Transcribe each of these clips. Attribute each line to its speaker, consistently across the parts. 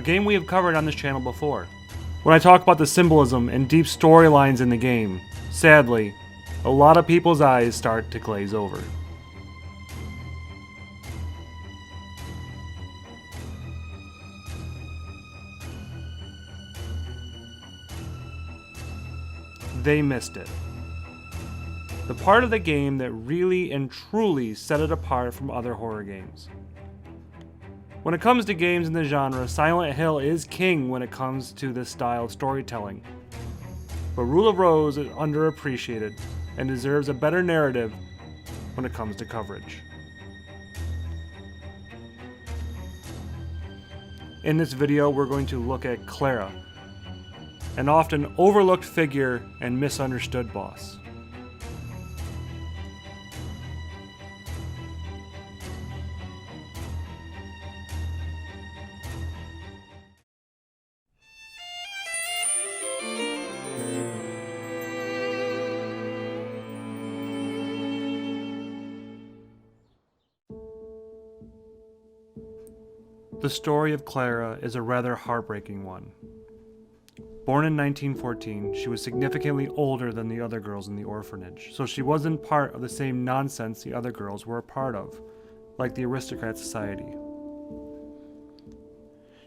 Speaker 1: game we have covered on this channel before. When I talk about the symbolism and deep storylines in the game, sadly, a lot of people's eyes start to glaze over. They missed it. The part of the game that really and truly set it apart from other horror games. When it comes to games in the genre, Silent Hill is king when it comes to this style of storytelling. But Rule of Rose is underappreciated and deserves a better narrative when it comes to coverage. In this video, we're going to look at Clara, an often overlooked figure and misunderstood boss. The story of Clara is a rather heartbreaking one. Born in 1914, she was significantly older than the other girls in the orphanage, so she wasn't part of the same nonsense the other girls were a part of, like the aristocrat society.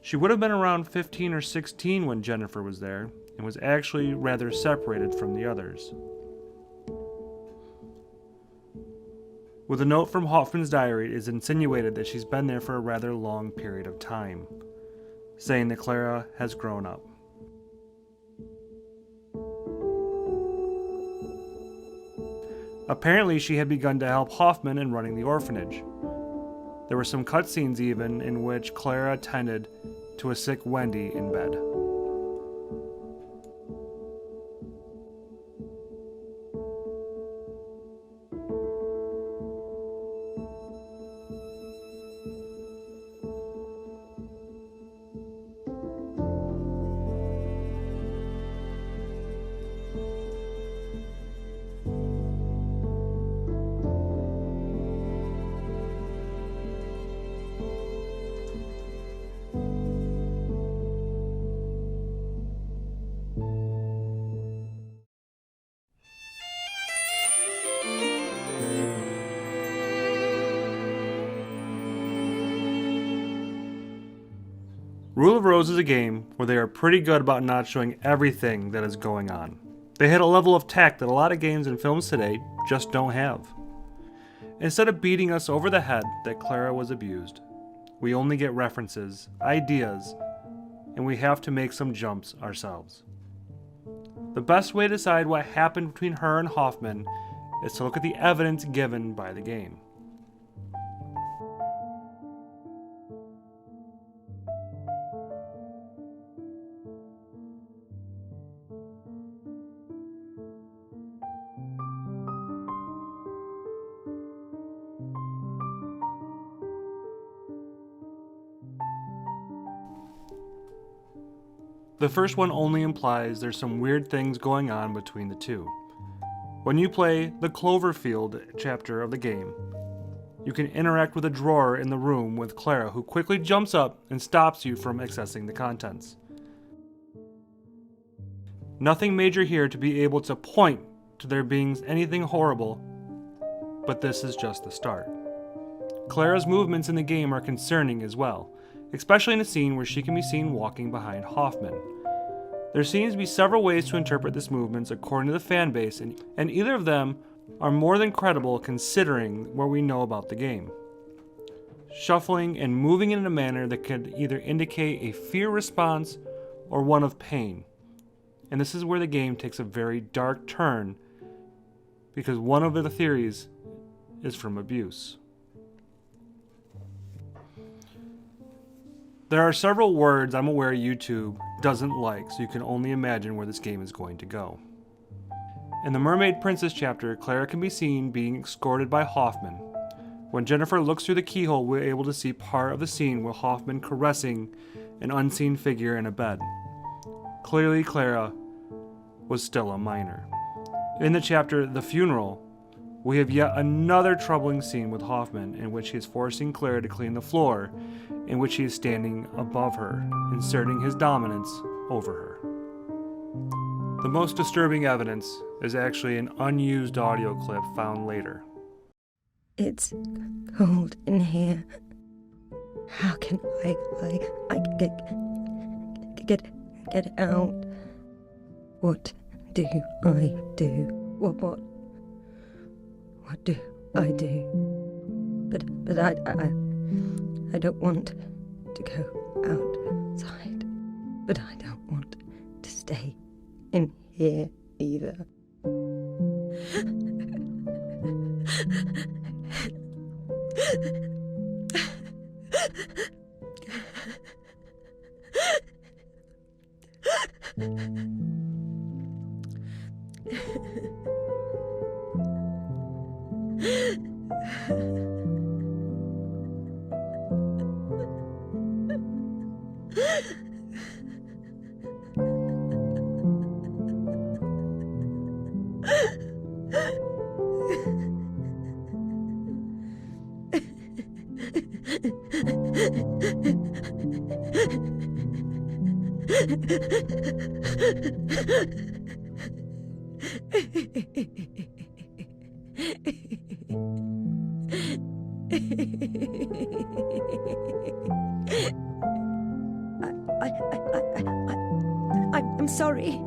Speaker 1: She would have been around 15 or 16 when Jennifer was there, and was actually rather separated from the others. With a note from Hoffman's diary, it is insinuated that she's been there for a rather long period of time, saying that Clara has grown up. Apparently, she had begun to help Hoffman in running the orphanage. There were some cutscenes even in which Clara attended to a sick Wendy in bed. Rule of Rose is a game where they are pretty good about not showing everything that is going on. They hit a level of tact that a lot of games and films today just don't have. Instead of beating us over the head that Clara was abused, we only get references, ideas, and we have to make some jumps ourselves. The best way to decide what happened between her and Hoffman is to look at the evidence given by the game. The first one only implies there's some weird things going on between the two. When you play the Cloverfield chapter of the game, you can interact with a drawer in the room with Clara, who quickly jumps up and stops you from accessing the contents. Nothing major here to be able to point to there being anything horrible, but this is just the start. Clara's movements in the game are concerning as well, especially in a scene where she can be seen walking behind Hoffman. There seems to be several ways to interpret these movements according to the fan base, and either of them are more than credible considering what we know about the game. Shuffling and moving in a manner that could either indicate a fear response or one of pain. And this is where the game takes a very dark turn, because one of the theories is from abuse. There are several words I'm aware YouTube doesn't like, so you can only imagine where this game is going to go. In the Mermaid Princess chapter, Clara can be seen being escorted by Hoffman. When Jennifer looks through the keyhole, we're able to see part of the scene with Hoffman caressing an unseen figure in a bed. Clearly, Clara was still a minor. In the chapter The Funeral, We have yet another troubling scene with Hoffman in which he is forcing Clara to clean the floor, in which he is standing above her, inserting his dominance over her. The most disturbing evidence is actually an unused audio clip found later.
Speaker 2: It's cold in here. How can I get out? What do I do? What do I do? But I don't want to go outside. But I don't want to stay in here either. I'm sorry.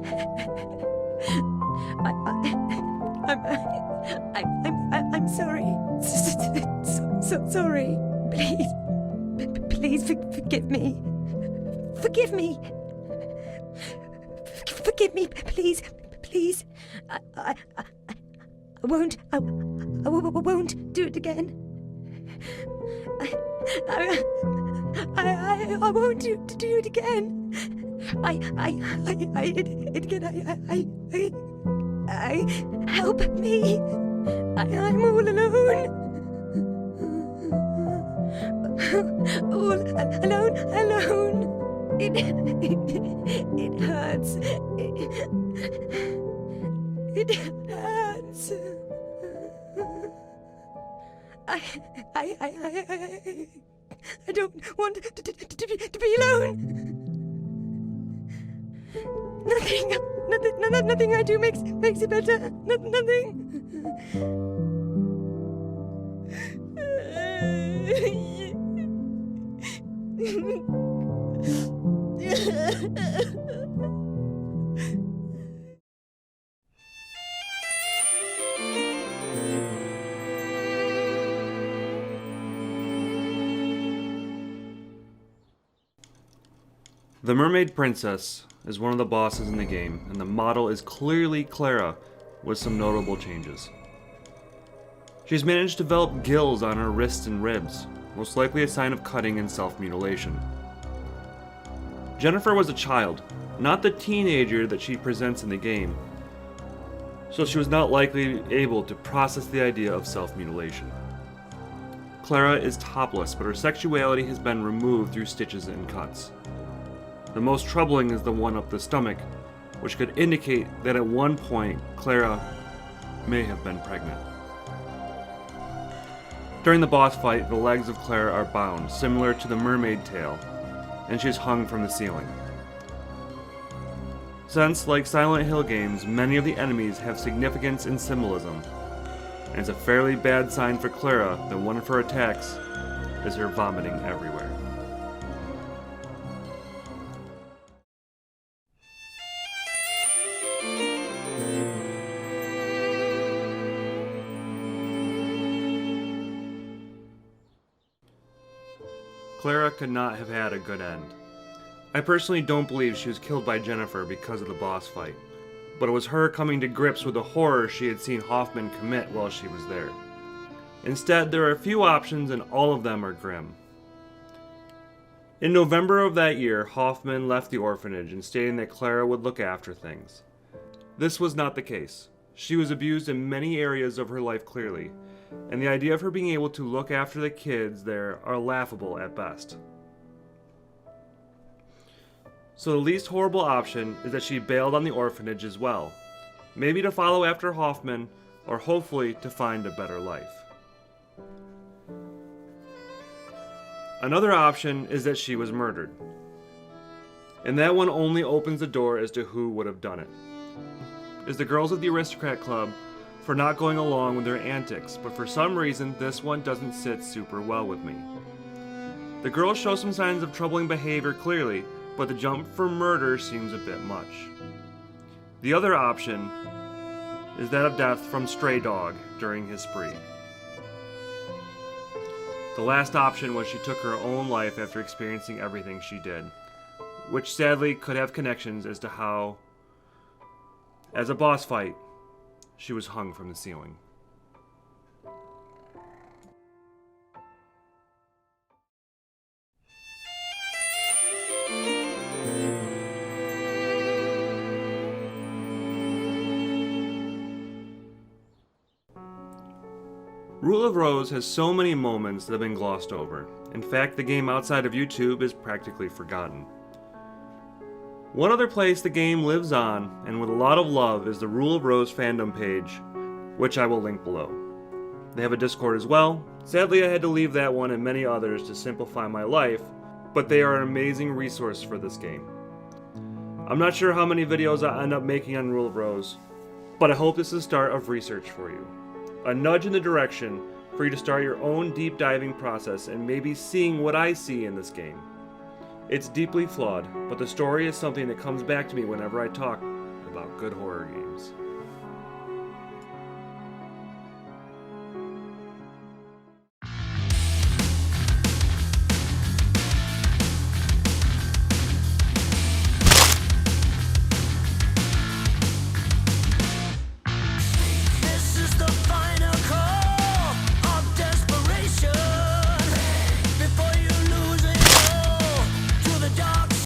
Speaker 2: I'm sorry. So sorry. Please forgive me. Forgive me. Forgive me, please. I won't do it again. I won't do it again. Help me. I'm all alone. All alone. It hurts. It hurts. I don't want to be alone. Nothing I do makes it better. Nothing.
Speaker 1: The Mermaid Princess is one of the bosses in the game, and the model is clearly Clara, with some notable changes. She's managed to develop gills on her wrists and ribs, most likely a sign of cutting and self-mutilation. Jennifer was a child, not the teenager that she presents in the game, so she was not likely able to process the idea of self-mutilation. Clara is topless, but her sexuality has been removed through stitches and cuts. The most troubling is the one up the stomach, which could indicate that at one point Clara may have been pregnant. During the boss fight, the legs of Clara are bound, similar to the mermaid tail, and she is hung from the ceiling. Since, like Silent Hill games, many of the enemies have significance and symbolism, and it's a fairly bad sign for Clara that one of her attacks is her vomiting everywhere. Clara could not have had a good end. I personally don't believe she was killed by Jennifer because of the boss fight, but it was her coming to grips with the horror she had seen Hoffman commit while she was there. Instead, there are a few options and all of them are grim. In November of that year, Hoffman left the orphanage and stating that Clara would look after things. This was not the case. She was abused in many areas of her life clearly, and the idea of her being able to look after the kids there are laughable at best. So the least horrible option is that she bailed on the orphanage as well. Maybe to follow after Hoffman, or hopefully to find a better life. Another option is that she was murdered. And that one only opens the door as to who would have done it. Is the girls of the Aristocrat Club for not going along with their antics, but for some reason this one doesn't sit super well with me. The girls show some signs of troubling behavior clearly, but the jump for murder seems a bit much. The other option is that of death from Stray Dog during his spree. The last option was she took her own life after experiencing everything she did, which sadly could have connections as to how, as a boss fight, she was hung from the ceiling. Rule of Rose has so many moments that have been glossed over. In fact, the game outside of YouTube is practically forgotten. One other place the game lives on, and with a lot of love, is the Rule of Rose fandom page, which I will link below. They have a Discord as well. Sadly, I had to leave that one and many others to simplify my life, but they are an amazing resource for this game. I'm not sure how many videos I end up making on Rule of Rose, but I hope this is the start of research for you. A nudge in the direction for you to start your own deep diving process and maybe seeing what I see in this game. It's deeply flawed, but the story is something that comes back to me whenever I talk about good horror games.